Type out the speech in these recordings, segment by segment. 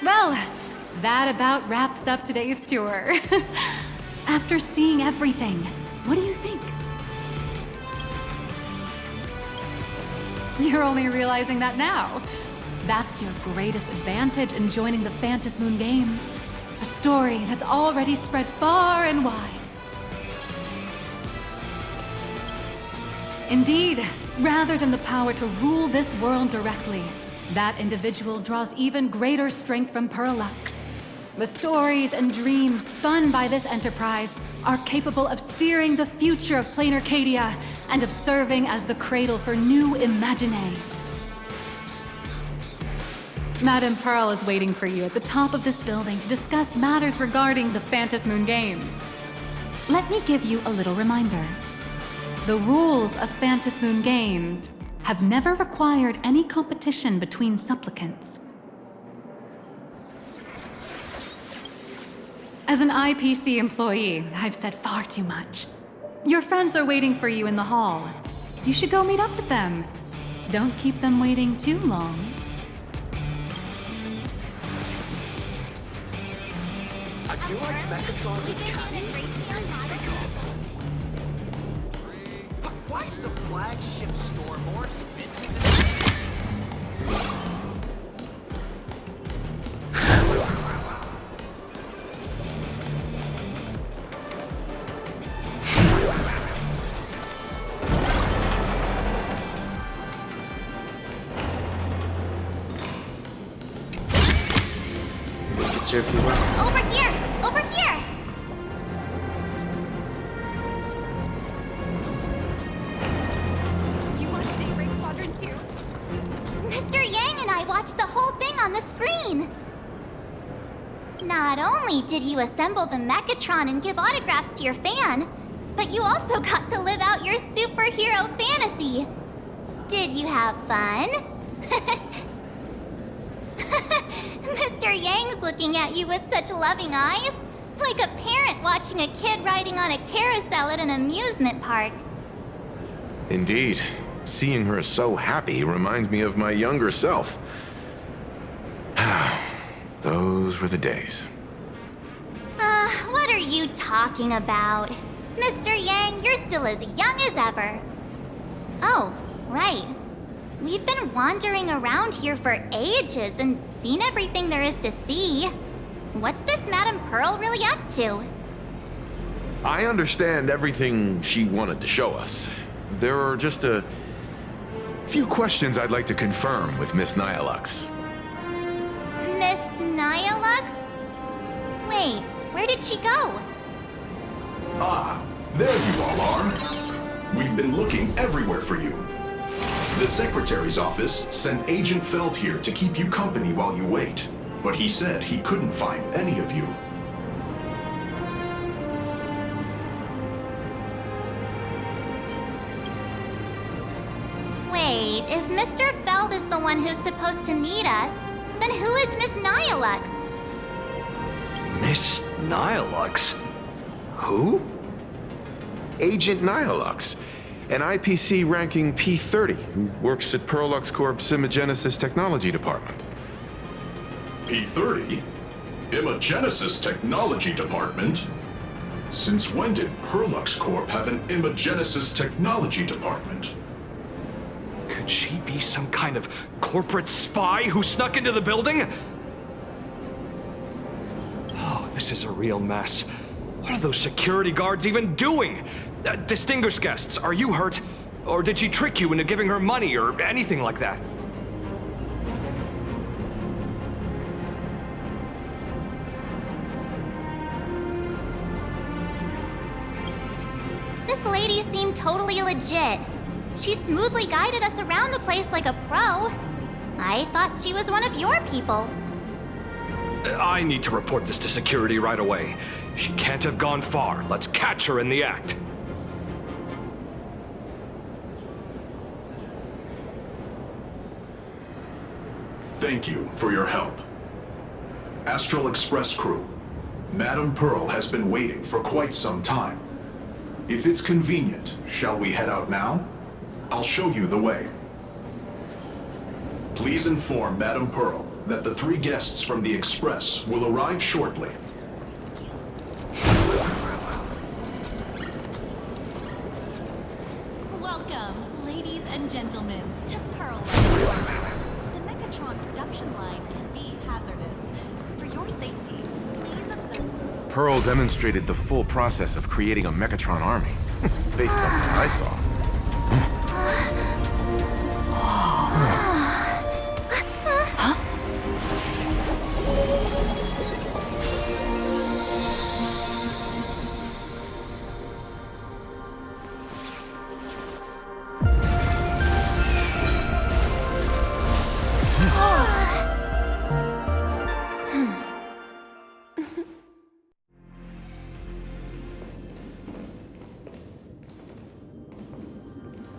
Well, that about wraps up today's tour. After seeing everything, what do you think? You're only realizing that now. That's your greatest advantage in joining the Phantom Moon Games. A story that's already spread far and wide. Indeed, rather than the power to rule this world directly, that individual draws even greater strength from Perlux. The stories and dreams spun by this enterprise are capable of steering the future of plain Arcadia and of serving as the cradle for new imaginae. Madame Pearl is waiting for you at the top of this building to discuss matters regarding the Phantom Moon Games. Let me give you a little reminder. The rules of Phantom Moon Games have never required any competition between supplicants. As an IPC employee, I've said far too much. Your friends are waiting for you in the hall. You should go meet up with them. Don't keep them waiting too long. I feel like Mechatrons and Captains would take off. Why is the flagship store more expensive than... This could serve you well. Over here! Over here! You watched Daybreak Squadron too? Mr. Yang and I watched the whole thing on the screen! Not only did you assemble the Mechatron and give autographs to your fan, but you also got to live out your superhero fantasy. Did you have fun? Mr. Yang's looking at you with such loving eyes, like a parent watching a kid riding on a carousel at an amusement park. Indeed. Seeing her so happy reminds me of my younger self. Those were the days. What are you talking about? Mr. Yang, you're still as young as ever. Oh, right. We've been wandering around here for ages and seen everything there is to see. What's this Madame Pearl really up to? I understand everything she wanted to show us. There are just a few questions I'd like to confirm with Miss Nyalux. Miss Nyalux? Wait, where did she go? Ah, there you all are. We've been looking everywhere for you. The Secretary's office sent Agent Feld here to keep you company while you wait, but he said he couldn't find any of you. Wait, if Mr. Feld is the one who's supposed to meet us, then who is Miss Nyalux? Miss Nyalux? Who? Agent Nyalux, an IPC ranking P30 who works at Perlux Corp's Imagenesis Technology Department. P30? Imagenesis Technology Department? Since when did Perlux Corp have an Imagenesis Technology Department? Could she be some kind of corporate spy who snuck into the building? Oh, this is a real mess. What are those security guards even doing? Distinguished guests, are you hurt? Or did she trick you into giving her money or anything like that? This lady seemed totally legit. She smoothly guided us around the place like a pro. I thought she was one of your people. I need to report this to security right away. She can't have gone far. Let's catch her in the act. Thank you for your help. Astral Express crew, Madame Pearl has been waiting for quite some time. If it's convenient, shall we head out now? I'll show you the way. Please inform Madame Pearl that the 3 guests from the Express will arrive shortly. Welcome, ladies and gentlemen, to Pearl. The Mechatron production line can be hazardous. For your safety, please observe. Pearl demonstrated the full process of creating a Mechatron army, based on what I saw.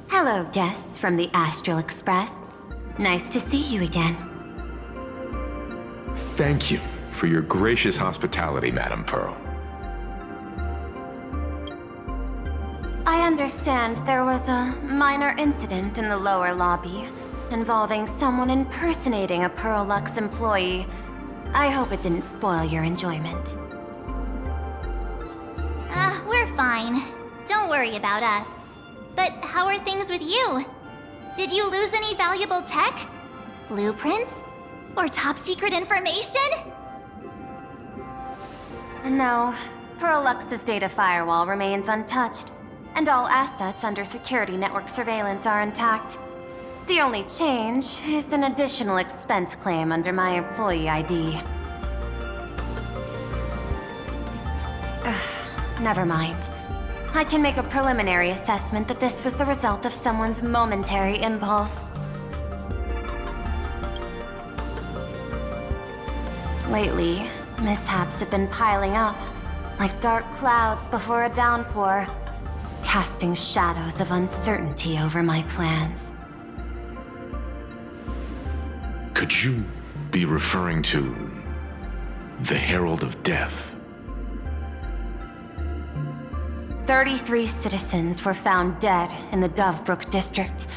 Hello, guests from the Astral Express. Nice to see you again. Thank you for your gracious hospitality, Madam Pearl. I understand there was a minor incident in the lower lobby involving someone impersonating a Pearl Lux employee. I hope it didn't spoil your enjoyment. We're fine. Don't worry about us. But how are things with you? Did you lose any valuable tech? Blueprints? Or top secret information? No, Pearl Lux's data firewall remains untouched, and all assets under security network surveillance are intact. The only change is an additional expense claim under my employee ID. Never mind. I can make a preliminary assessment that this was the result of someone's momentary impulse. Lately, mishaps have been piling up, like dark clouds before a downpour, casting shadows of uncertainty over my plans. Could you be referring to the Herald of Death? 33 citizens were found dead in the Dovebrook district.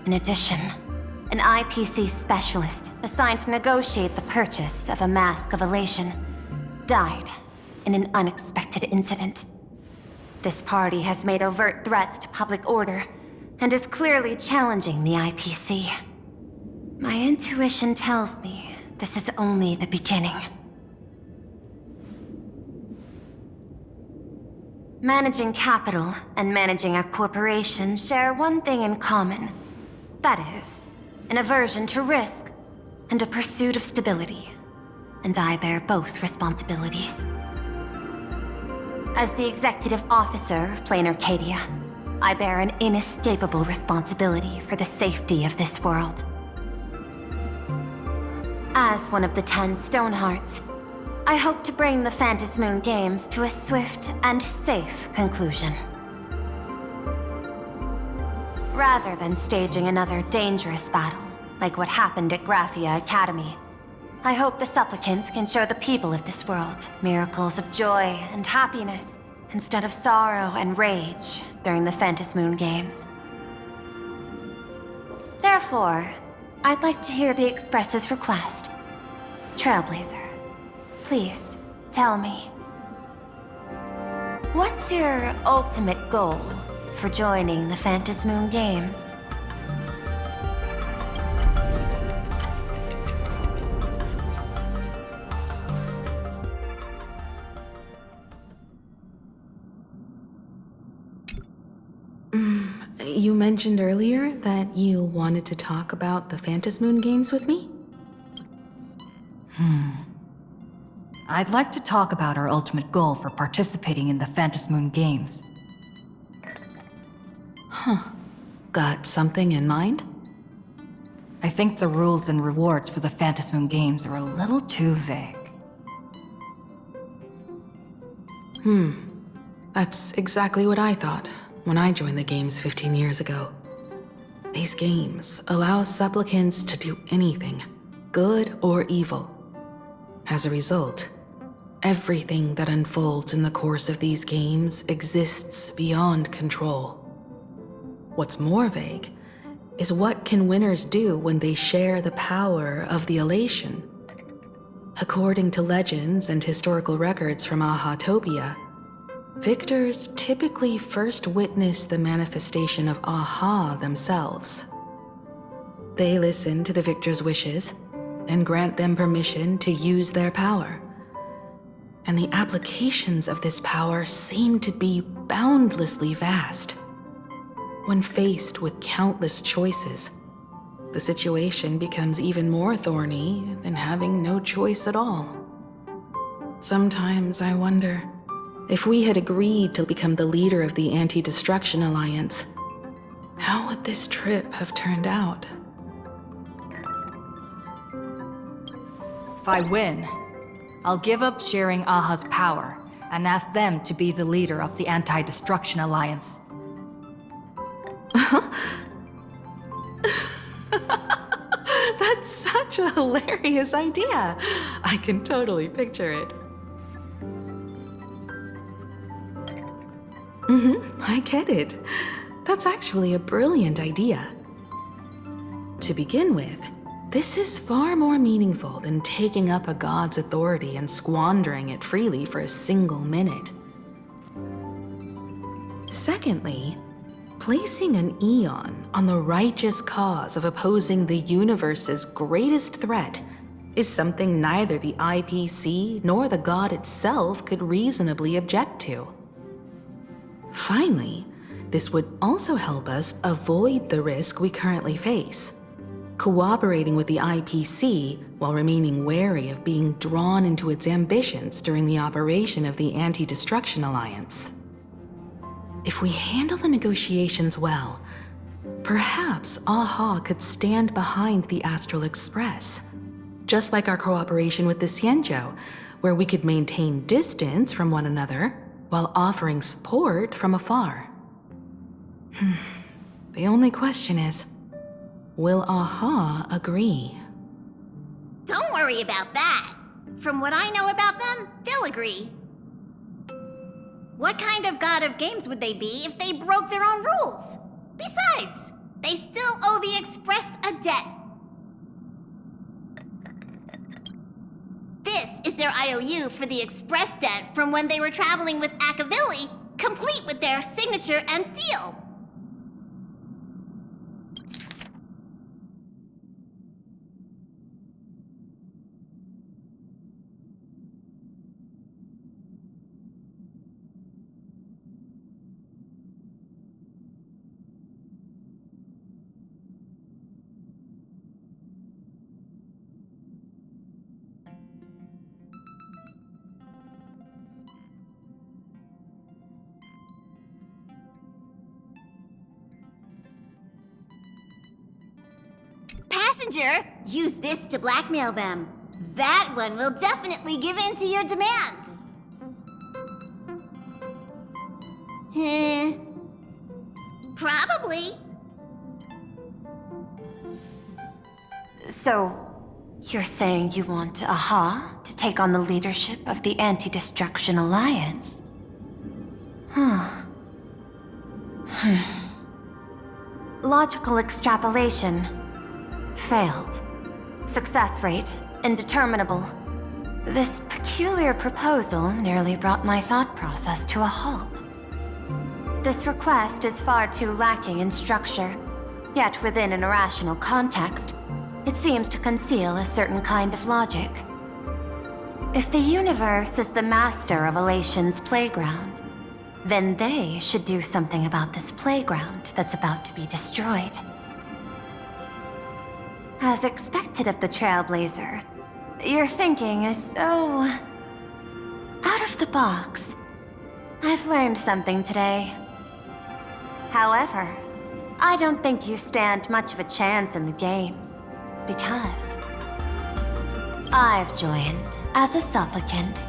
In addition, an IPC specialist assigned to negotiate the purchase of a Mask of Elation died in an unexpected incident. This party has made overt threats to public order and is clearly challenging the IPC. My intuition tells me this is only the beginning. Managing capital and managing a corporation share one thing in common. That is, an aversion to risk and a pursuit of stability. And I bear both responsibilities. As the executive officer of Plain Arcadia, I bear an inescapable responsibility for the safety of this world. As one of the 10 Stonehearts, I hope to bring the Phantasmoon Games to a swift and safe conclusion. Rather than staging another dangerous battle, like what happened at Graphia Academy, I hope the supplicants can show the people of this world miracles of joy and happiness, instead of sorrow and rage during the Phantasmoon Games. Therefore, I'd like to hear the Express's request. Trailblazer, please, tell me. What's your ultimate goal for joining the Phantasmoon Games? You mentioned earlier that you wanted to talk about the Phantasmoon Games with me? I'd like to talk about our ultimate goal for participating in the Phantasmoon Games. Got something in mind? I think the rules and rewards for the Phantasmoon Games are a little too vague. That's exactly what I thought when I joined the games 15 years ago. These games allow supplicants to do anything, good or evil. As a result, everything that unfolds in the course of these games exists beyond control. What's more vague is what can winners do when they share the power of the elation? According to legends and historical records from Ahatopia, victors typically first witness the manifestation of Aha themselves. They listen to the victor's wishes and grant them permission to use their power. And the applications of this power seem to be boundlessly vast. When faced with countless choices, the situation becomes even more thorny than having no choice at all. Sometimes I wonder, if we had agreed to become the leader of the Anti-Destruction Alliance, how would this trip have turned out? If I win, I'll give up sharing Aha's power and ask them to be the leader of the Anti-Destruction Alliance. That's such a hilarious idea. I can totally picture it. I get it. That's actually a brilliant idea. To begin with, this is far more meaningful than taking up a god's authority and squandering it freely for a single minute. Secondly, placing an Eon on the righteous cause of opposing the universe's greatest threat is something neither the IPC nor the god itself could reasonably object to. Finally, this would also help us avoid the risk we currently face, cooperating with the IPC while remaining wary of being drawn into its ambitions during the operation of the Anti-Destruction Alliance. If we handle the negotiations well, perhaps Aha could stand behind the Astral Express, just like our cooperation with the Xianzhou, where we could maintain distance from one another while offering support from afar. The only question is, will Aha agree? Don't worry about that. From what I know about them, they'll agree. What kind of god of games would they be if they broke their own rules? Besides, they still owe the Express a debt. This is their IOU for the Express debt from when they were traveling with Akavilli, complete with their signature and seal. Passenger, use this to blackmail them. That one will definitely give in to your demands. Probably. So, you're saying you want Aha to take on the leadership of the Anti-Destruction Alliance? Logical extrapolation. Failed. Success rate indeterminable. This peculiar proposal nearly brought my thought process to a halt. This request is far too lacking in structure, yet within an irrational context, it seems to conceal a certain kind of logic. If the universe is the master of Elation's playground, then they should do something about this playground that's about to be destroyed. As expected of the Trailblazer, your thinking is so out of the box. I've learned something today. However, I don't think you stand much of a chance in the games, because I've joined as a supplicant.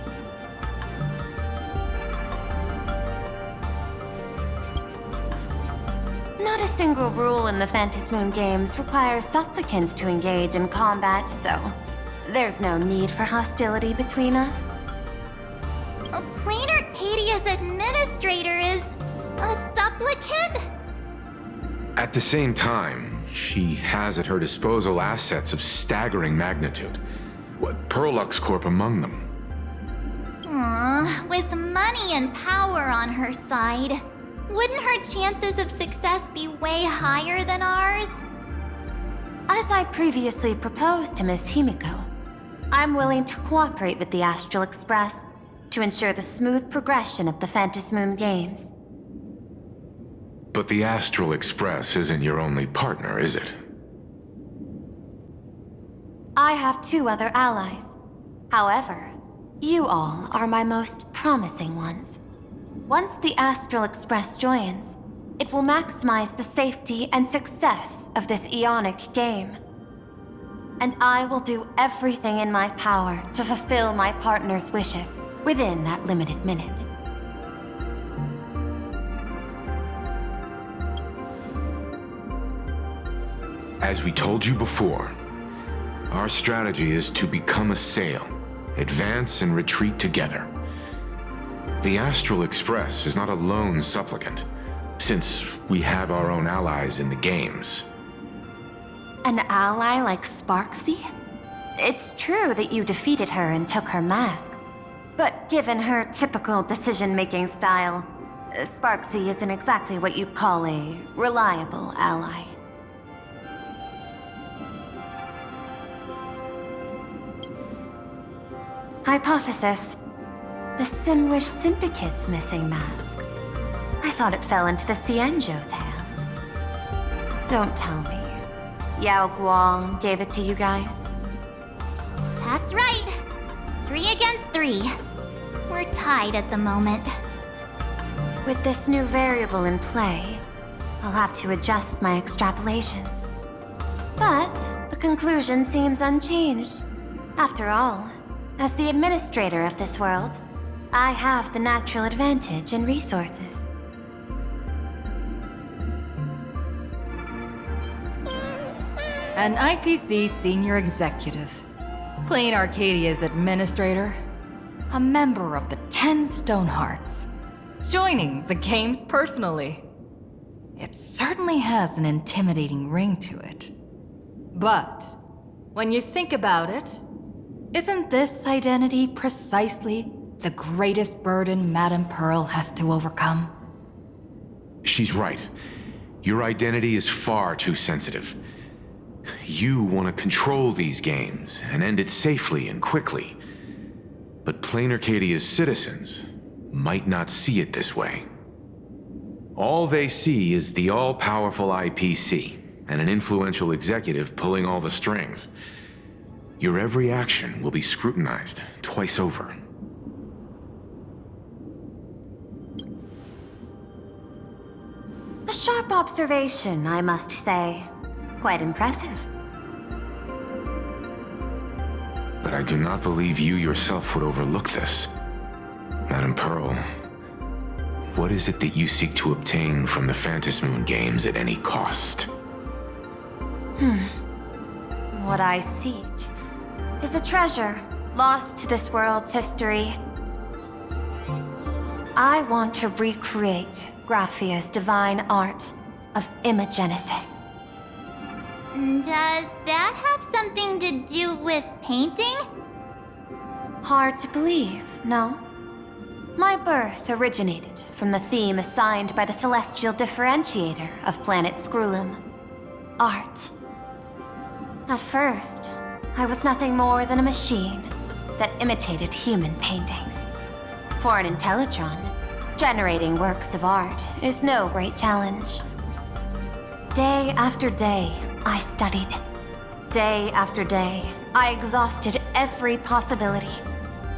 Not a single rule in the Phantasmoon games requires supplicants to engage in combat, so there's no need for hostility between us. A Plain Arcadia's administrator is a supplicant? At the same time, She has at her disposal assets of staggering magnitude. What, Perlux Corp among them. Aww, with money and power on her side, wouldn't her chances of success be way higher than ours? As I previously proposed to Miss Himiko, I'm willing to cooperate with the Astral Express to ensure the smooth progression of the Phantom Moon Games. But the Astral Express isn't your only partner, is it? I have 2 other allies. However, you all are my most promising ones. Once the Astral Express joins, it will maximize the safety and success of this Ionic game. And I will do everything in my power to fulfill my partner's wishes within that limited minute. As we told you before, our strategy is to become a sail, advance and retreat together. The Astral Express is not a lone supplicant, since we have our own allies in the games. An ally like Sparksy? It's true that you defeated her and took her mask, but given her typical decision-making style, Sparksy isn't exactly what you'd call a reliable ally. Hypothesis. The Sinwish Syndicate's missing mask. I thought it fell into the Cienjo's hands. Don't tell me. Yao Guang gave it to you guys? That's right. 3 against 3. We're tied at the moment. With this new variable in play, I'll have to adjust my extrapolations. But the conclusion seems unchanged. After all, as the administrator of this world, I have the natural advantage in resources. An IPC senior executive, Plain Arcadia's administrator, a member of the 10 Stonehearts, joining the games personally. It certainly has an intimidating ring to it. But when you think about it, isn't this identity precisely the greatest burden Madame Pearl has to overcome? She's right. Your identity is far too sensitive. You want to control these games and end it safely and quickly. But Plain Arcadia's citizens might not see it this way. All they see is the all-powerful IPC and an influential executive pulling all the strings. Your every action will be scrutinized twice over. A sharp observation, I must say. Quite impressive. But I do not believe you yourself would overlook this. Madame Pearl, what is it that you seek to obtain from the Phantom Moon Games at any cost? What I seek is a treasure lost to this world's history. I want to recreate Graphia's divine art of imagenesis. Does that have something to do with painting? Hard to believe, no? My birth originated from the theme assigned by the celestial differentiator of planet Scrulum: art. At first, I was nothing more than a machine that imitated human paintings. For an Intellitron, generating works of art is no great challenge. Day after day, I studied. Day after day, I exhausted every possibility.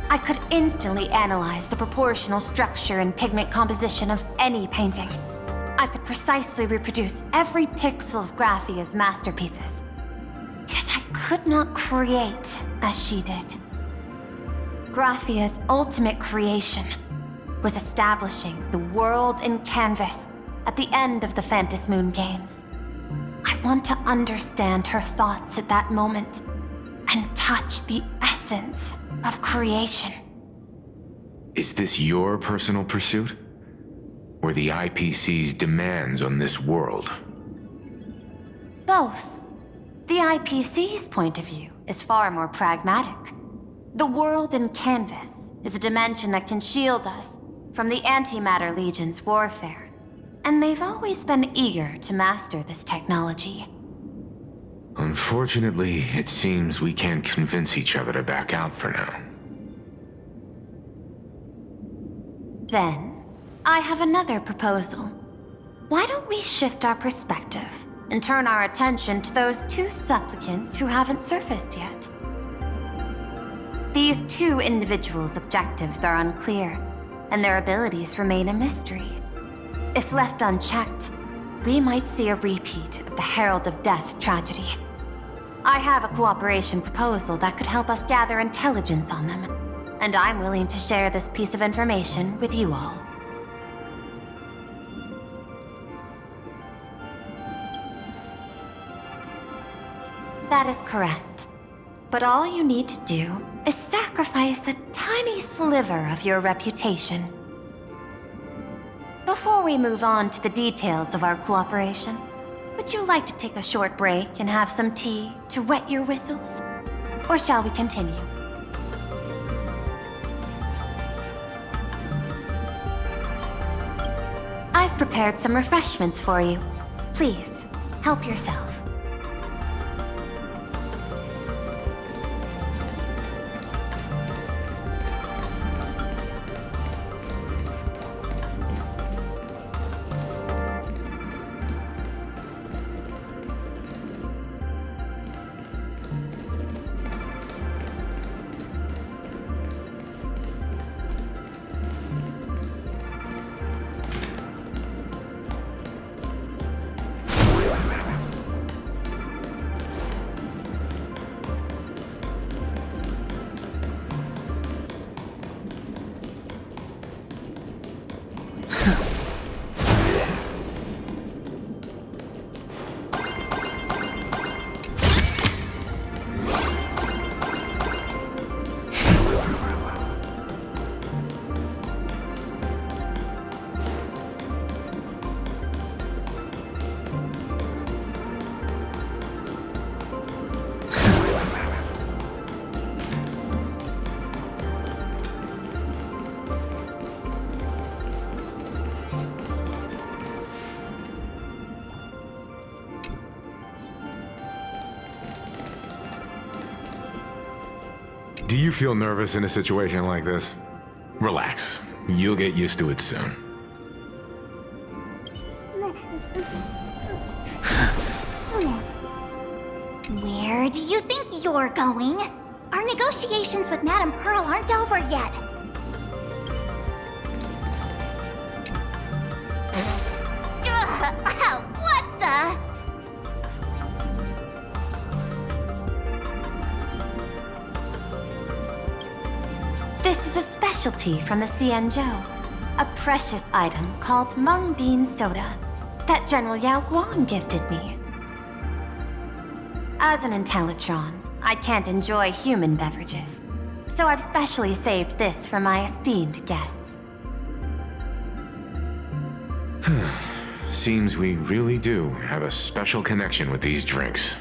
I could instantly analyze the proportional structure and pigment composition of any painting. I could precisely reproduce every pixel of Graphia's masterpieces. Yet I could not create as she did. Graphia's ultimate creation was establishing the world in canvas at the end of the Phantom Moon Games. I want to understand her thoughts at that moment and touch the essence of creation. Is this your personal pursuit? Or the IPC's demands on this world? Both. The IPC's point of view is far more pragmatic. The world in canvas is a dimension that can shield us from the Antimatter Legion's warfare, and they've always been eager to master this technology. Unfortunately, it seems we can't convince each other to back out for now. Then, I have another proposal. Why don't we shift our perspective and turn our attention to those two supplicants who haven't surfaced yet? These two individuals' objectives are unclear, and their abilities remain a mystery. If left unchecked, we might see a repeat of the Herald of Death tragedy. I have a cooperation proposal that could help us gather intelligence on them, and I'm willing to share this piece of information with you all. That is correct. But all you need to do is sacrifice a tiny sliver of your reputation. Before we move on to the details of our cooperation, would you like to take a short break and have some tea to wet your whistles? Or shall we continue? I've prepared some refreshments for you. Please, help yourself. Do you feel nervous in a situation like this? Relax. You'll get used to it soon. Where do you think you're going? Our negotiations with Madame Pearl aren't over yet. Ugh, what the? This is a specialty from the Xianzhou. A precious item called mung bean soda that General Yao Guang gifted me. As an Intellitron, I can't enjoy human beverages, so I've specially saved this for my esteemed guests. Seems we really do have a special connection with these drinks.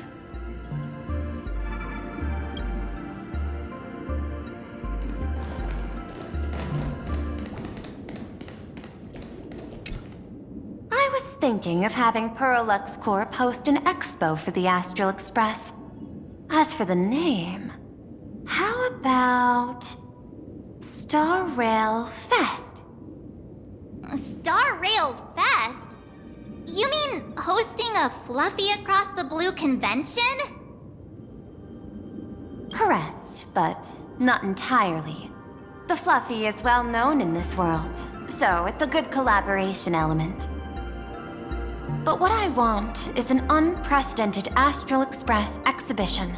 I was thinking of having Perlux Corp host an expo for the Astral Express. As for the name, how about Star Rail Fest? Star Rail Fest? You mean hosting a Fluffy Across the Blue convention? Correct, but not entirely. The Fluffy is well known in this world, so it's a good collaboration element. But what I want is an unprecedented Astral Express exhibition,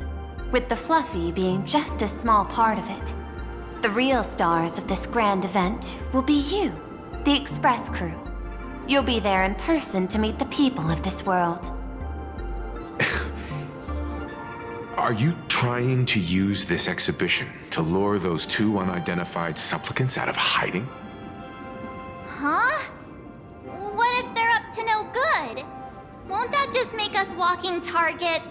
with the Fluffy being just a small part of it. The real stars of this grand event will be you, the Express crew. You'll be there in person to meet the people of this world. Are you trying to use this exhibition to lure those two unidentified supplicants out of hiding? Huh? What if they're up to no good? Won't Won't that just make us walking targets?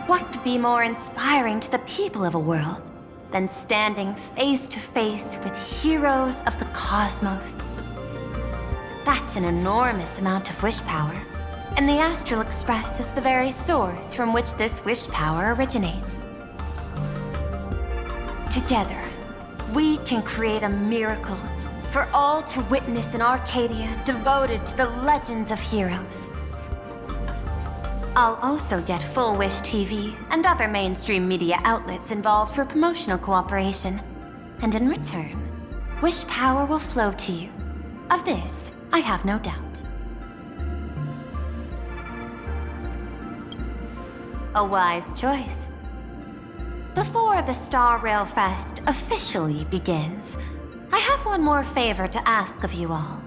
What could be more inspiring to the people of a world than standing face to face with heroes of the cosmos? That's an enormous amount of wish power, and the Astral Express is the very source from which this wish power originates. Together, we can create a miracle for all to witness in Arcadia devoted to the legends of heroes. I'll also get Full Wish TV and other mainstream media outlets involved for promotional cooperation. And in return, wish power will flow to you. Of this, I have no doubt. A wise choice. Before the Star Rail Fest officially begins, I have one more favor to ask of you all.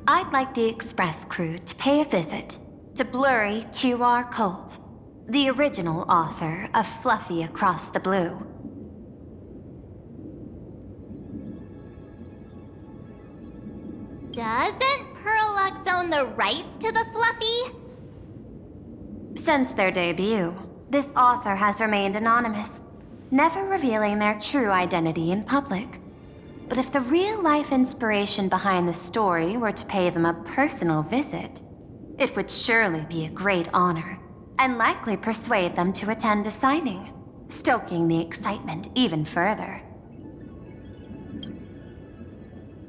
I'd like the Express crew to pay a visit to Blurry QR Colt, the original author of Fluffy Across the Blue. Doesn't Parallax own the rights to the Fluffy? Since their debut, this author has remained anonymous, never revealing their true identity in public. But if the real-life inspiration behind the story were to pay them a personal visit, it would surely be a great honor, and likely persuade them to attend a signing, stoking the excitement even further.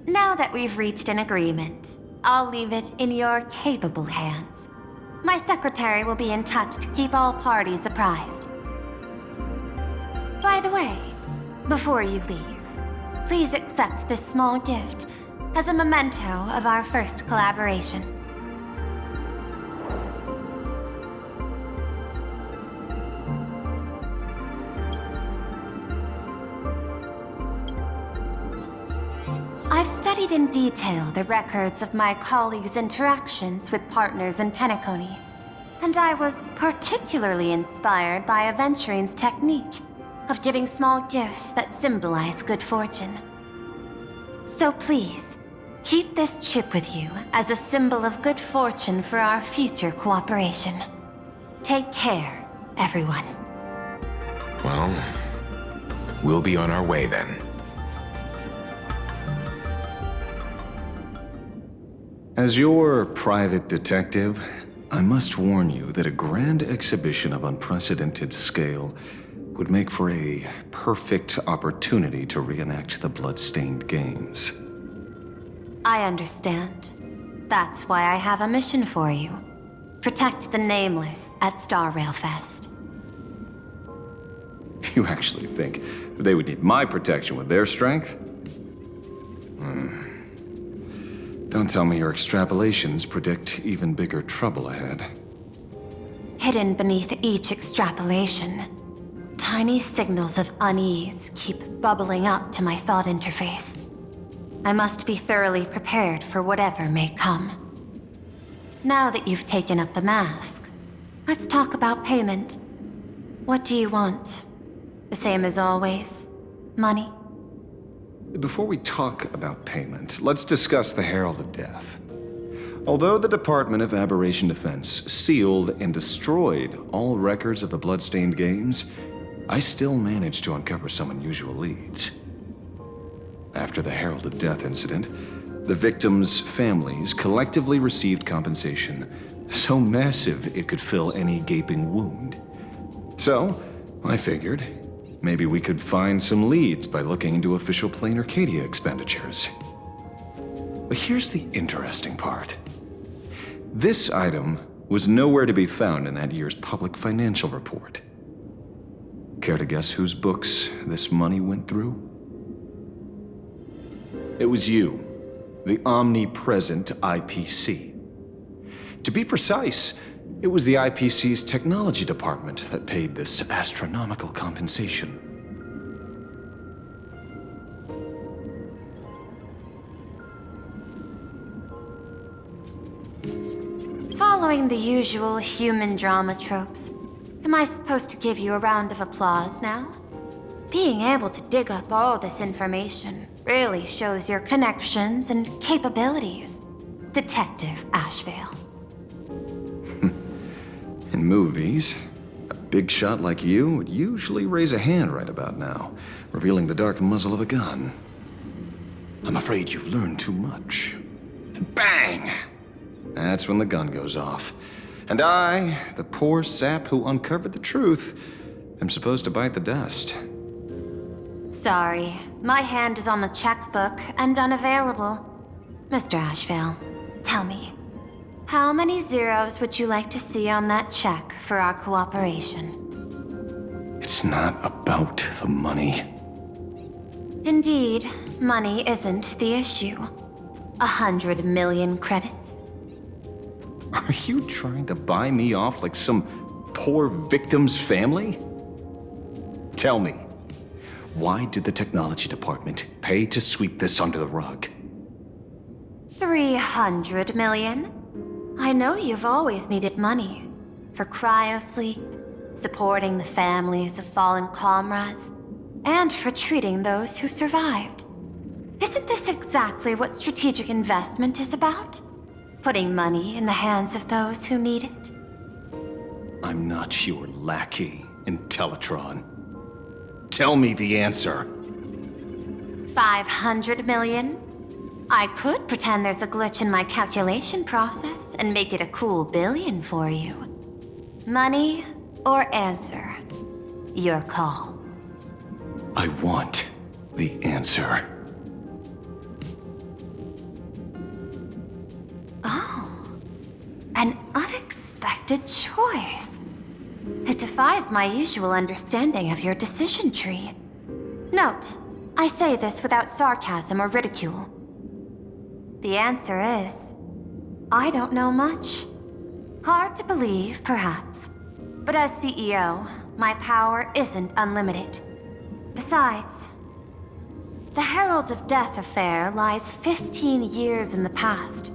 Now that we've reached an agreement, I'll leave it in your capable hands. My secretary will be in touch to keep all parties apprised. By the way, before you leave, please accept this small gift as a memento of our first collaboration. I've studied in detail the records of my colleagues' interactions with partners in Penacony, and I was particularly inspired by Aventurine's technique of giving small gifts that symbolize good fortune. So please, keep this chip with you as a symbol of good fortune for our future cooperation. Take care, everyone. Well, we'll be on our way then. As your private detective, I must warn you that a grand exhibition of unprecedented scale would make for a perfect opportunity to reenact the blood-stained games. I understand. That's why I have a mission for you. Protect the Nameless at Star Rail Fest. You actually think they would need my protection with their strength? Don't tell me your extrapolations predict even bigger trouble ahead. Hidden beneath each extrapolation, tiny signals of unease keep bubbling up to my thought interface. I must be thoroughly prepared for whatever may come. Now that you've taken up the mask, let's talk about payment. What do you want? The same as always? Money? Before we talk about payment, let's discuss the Herald of Death. Although the Department of Aberration Defense sealed and destroyed all records of the Bloodstained Games, I still managed to uncover some unusual leads. After the Herald of Death incident, the victims' families collectively received compensation so massive it could fill any gaping wound. So, I figured, maybe we could find some leads by looking into official Plain Arcadia expenditures. But here's the interesting part. This item was nowhere to be found in that year's public financial report. Care to guess whose books this money went through? It was you, the omnipresent IPC. To be precise, it was the IPC's technology department that paid this astronomical compensation. Following the usual human drama tropes, am I supposed to give you a round of applause now? Being able to dig up all this information really shows your connections and capabilities. Detective Ashvale. In movies, a big shot like you would usually raise a hand right about now, revealing the dark muzzle of a gun. I'm afraid you've learned too much. And bang! That's when the gun goes off. And I, the poor sap who uncovered the truth, am supposed to bite the dust. Sorry, my hand is on the checkbook and unavailable. Mr. Ashvale, tell me, how many zeros would you like to see on that check for our cooperation? It's not about the money. Indeed, money isn't the issue. 100 million credits. Are you trying to buy me off like some poor victim's family? Tell me, why did the technology department pay to sweep this under the rug? 300 million? I know you've always needed money. For cryosleep, supporting the families of fallen comrades, and for treating those who survived. Isn't this exactly what strategic investment is about? Putting money in the hands of those who need it? I'm not your lackey, Intellitron. Tell me the answer. 500 million? I could pretend there's a glitch in my calculation process and make it a cool billion for you. Money or answer? Your call. I want the answer. Oh, an unexpected choice. It defies my usual understanding of your decision tree. Note, I say this without sarcasm or ridicule. The answer is, I don't know much. Hard to believe, perhaps. But as CEO, my power isn't unlimited. Besides, the Herald of Death affair lies 15 years in the past.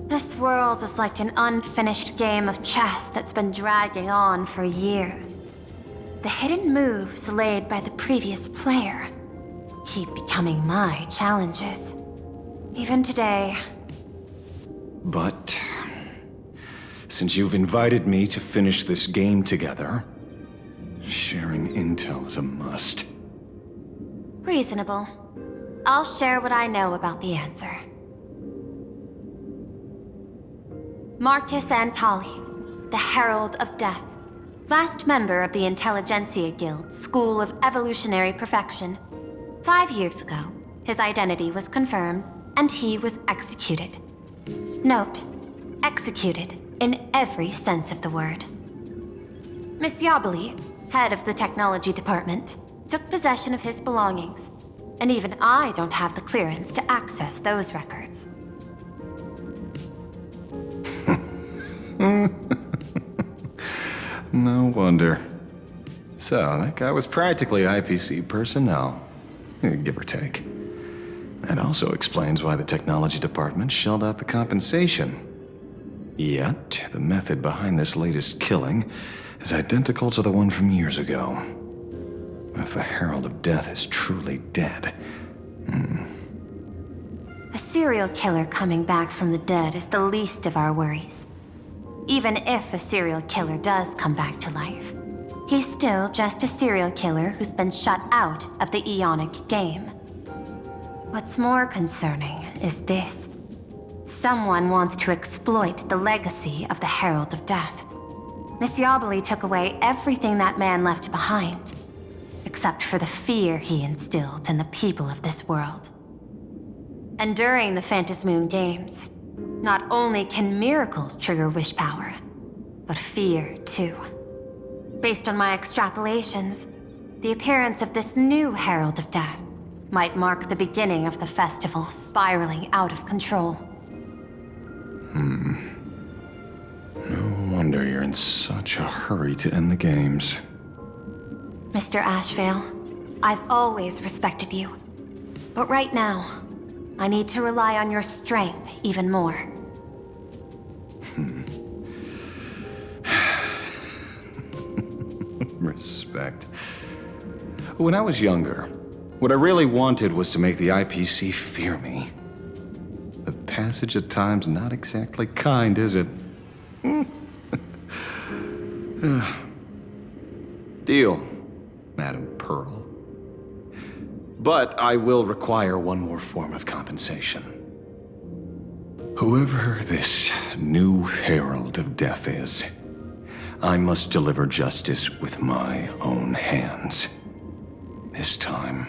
This world is like an unfinished game of chess that's been dragging on for years. The hidden moves laid by the previous player keep becoming my challenges. Even today. But since you've invited me to finish this game together, sharing intel is a must. Reasonable. I'll share what I know about the answer. Marcus Antali, the Herald of Death. Last member of the Intelligentsia Guild School of Evolutionary Perfection. 5 years ago, his identity was confirmed, and he was executed. Note, executed in every sense of the word. Miss Yabali, head of the technology department, took possession of his belongings, and even I don't have the clearance to access those records. No wonder. So, that guy was practically IPC personnel. Give or take. That also explains why the technology department shelled out the compensation. Yet, the method behind this latest killing is identical to the one from years ago. If the Herald of Death is truly dead... A serial killer coming back from the dead is the least of our worries. Even if a serial killer does come back to life, he's still just a serial killer who's been shut out of the Ionic game. What's more concerning is this. Someone wants to exploit the legacy of the Herald of Death. Miss Yabali took away everything that man left behind, except for the fear he instilled in the people of this world. And during the Phantasmoon Games, not only can miracles trigger wish power, but fear too. Based on my extrapolations, the appearance of this new Herald of Death might mark the beginning of the festival spiraling out of control. No wonder you're in such a hurry to end the games. Mr. Ashvale, I've always respected you. But right now, I need to rely on your strength even more. Respect. When I was younger, what I really wanted was to make the IPC fear me. passage at times not exactly kind, is it? Deal, Madam Pearl. But I will require one more form of compensation. Whoever this new Herald of Death is, I must deliver justice with my own hands. This time,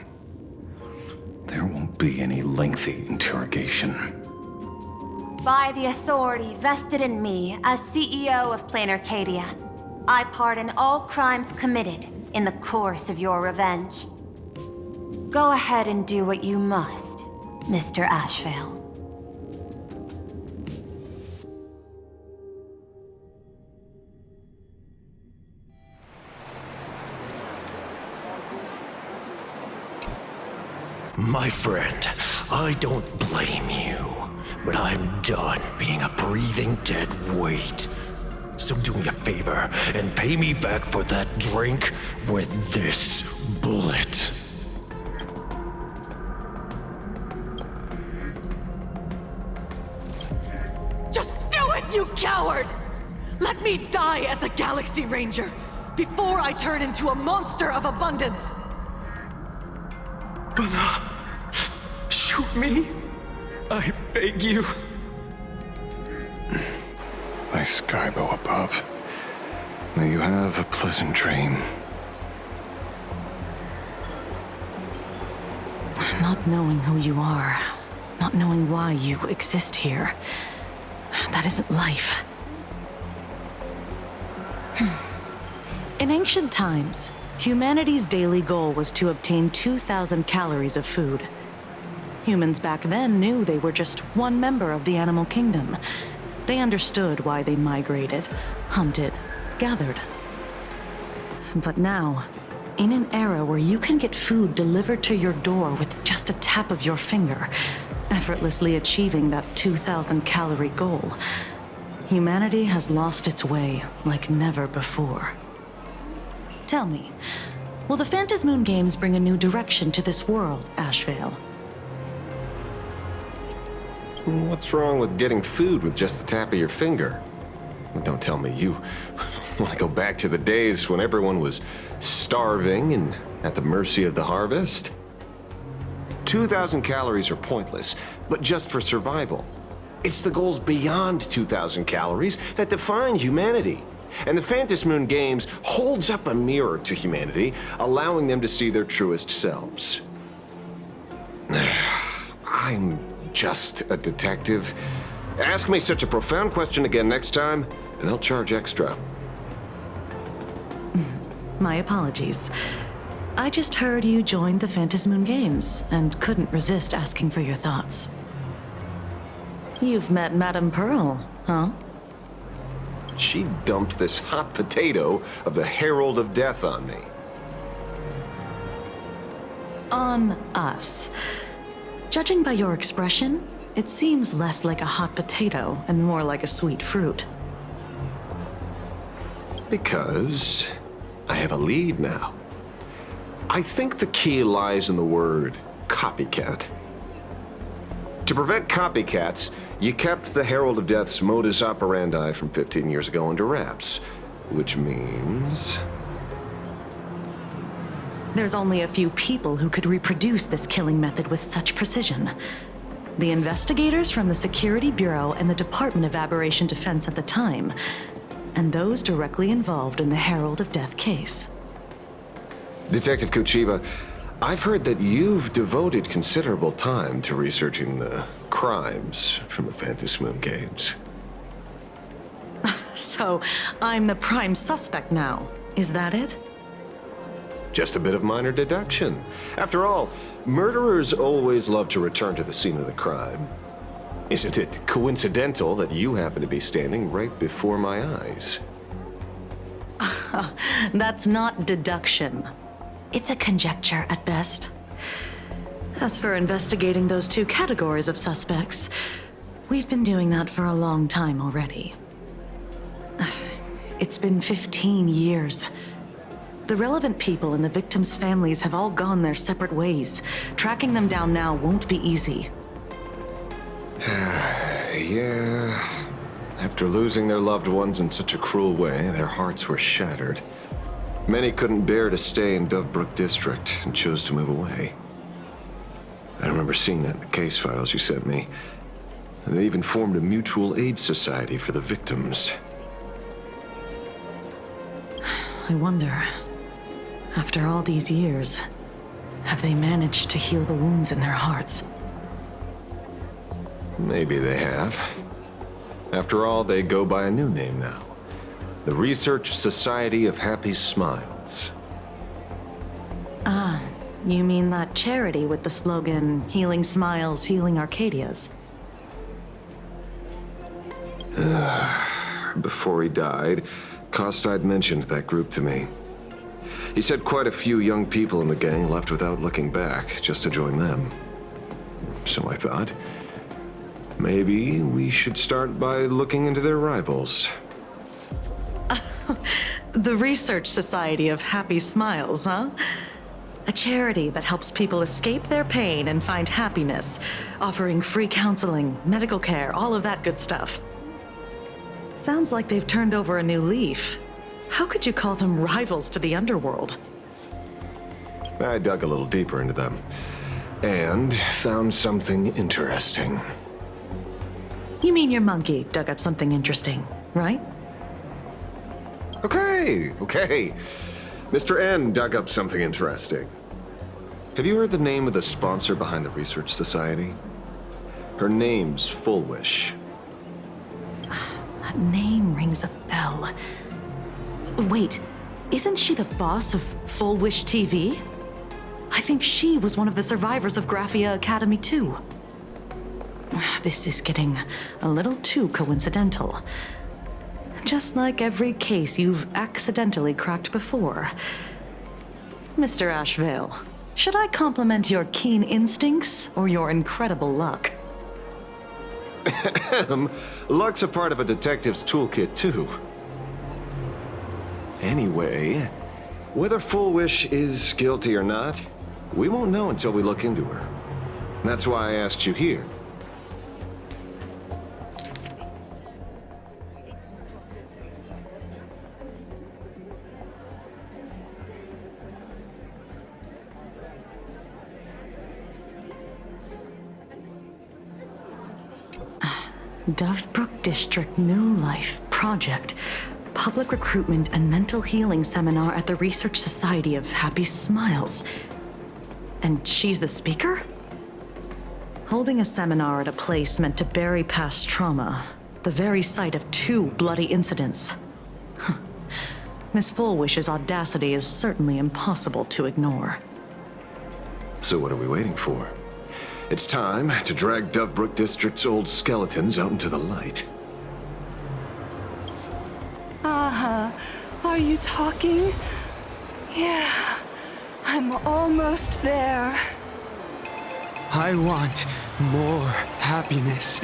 there won't be any lengthy interrogation. By the authority vested in me as CEO of Plain Arcadia, I pardon all crimes committed in the course of your revenge. Go ahead and do what you must, Mr. Ashvale. My friend, I don't blame you, but I'm done being a breathing dead weight. So do me a favor and pay me back for that drink with this bullet. Just do it, you coward! Let me die as a Galaxy Ranger before I turn into a monster of abundance! But, shoot me. I beg you. My Skybo above, may you have a pleasant dream. Not knowing who you are, not knowing why you exist here, that isn't life. In ancient times, humanity's daily goal was to obtain 2,000 calories of food. Humans back then knew they were just one member of the animal kingdom. They understood why they migrated, hunted, gathered. But now, in an era where you can get food delivered to your door with just a tap of your finger, effortlessly achieving that 2,000 calorie goal, humanity has lost its way like never before. Tell me, will the Phantasmoon Games bring a new direction to this world, Ashvale? What's wrong with getting food with just the tap of your finger? Don't tell me you want to go back to the days when everyone was starving and at the mercy of the harvest? 2,000 calories are pointless, but just for survival. It's the goals beyond 2,000 calories that define humanity. And the Phantasmoon Games holds up a mirror to humanity, allowing them to see their truest selves. I'm just a detective. Ask me such a profound question again next time, and I'll charge extra. My apologies. I just heard you joined the Phantasmoon Games and couldn't resist asking for your thoughts. You've met Madame Pearl, huh? She dumped this hot potato of the Herald of Death on me. On us. Judging by your expression, it seems less like a hot potato and more like a sweet fruit. Because I have a lead now. I think the key lies in the word copycat. To prevent copycats, you kept the Herald of Death's modus operandi from 15 years ago under wraps, which means... There's only a few people who could reproduce this killing method with such precision. The investigators from the Security Bureau and the Department of Aberration Defense at the time, and those directly involved in the Herald of Death case. Detective Kuchiba, I've heard that you've devoted considerable time to researching the crimes from the Phantasmoon Games. So, I'm the prime suspect now. Is that it? Just a bit of minor deduction. After all, murderers always love to return to the scene of the crime. Isn't it coincidental that you happen to be standing right before my eyes? That's not deduction. It's a conjecture at best. As for investigating those two categories of suspects, we've been doing that for a long time already. It's been 15 years. The relevant people and the victims' families have all gone their separate ways. Tracking them down now won't be easy. Yeah. After losing their loved ones in such a cruel way, their hearts were shattered. Many couldn't bear to stay in Dovebrook District and chose to move away. I remember seeing that in the case files you sent me. They even formed a mutual aid society for the victims. I wonder, after all these years, have they managed to heal the wounds in their hearts? Maybe they have. After all, they go by a new name now. The Research Society of Happy Smiles. Ah, you mean that charity with the slogan, Healing Smiles, Healing Arcadias? Before he died, Costide mentioned that group to me. He said quite a few young people in the gang left without looking back, just to join them. So I thought, maybe we should start by looking into their rivals. The Research Society of Happy Smiles, huh? A charity that helps people escape their pain and find happiness, offering free counseling, medical care, all of that good stuff. Sounds like they've turned over a new leaf. How could you call them rivals to the underworld? I dug a little deeper into them, and found something interesting. You mean your monkey dug up something interesting, right? Okay. Mr. N dug up something interesting. Have you heard the name of the sponsor behind the Research Society? Her name's Full Wish. That name rings a bell. Wait, isn't she the boss of Full Wish TV? I think she was one of the survivors of Graphia Academy too. This is getting a little too coincidental. Just like every case you've accidentally cracked before. Mr. Ashvale, should I compliment your keen instincts or your incredible luck? Luck's a part of a detective's toolkit, too. Anyway, whether Full Wish is guilty or not, we won't know until we look into her. That's why I asked you here. Dovebrook District New Life Project. Public Recruitment and Mental Healing Seminar at the Research Society of Happy Smiles. And she's the speaker? Holding a seminar at a place meant to bury past trauma. The very site of 2 bloody incidents. Miss Fullwish's audacity is certainly impossible to ignore. So what are we waiting for? It's time to drag Dovebrook District's old skeletons out into the light. Are you talking? Yeah, I'm almost there. I want more happiness.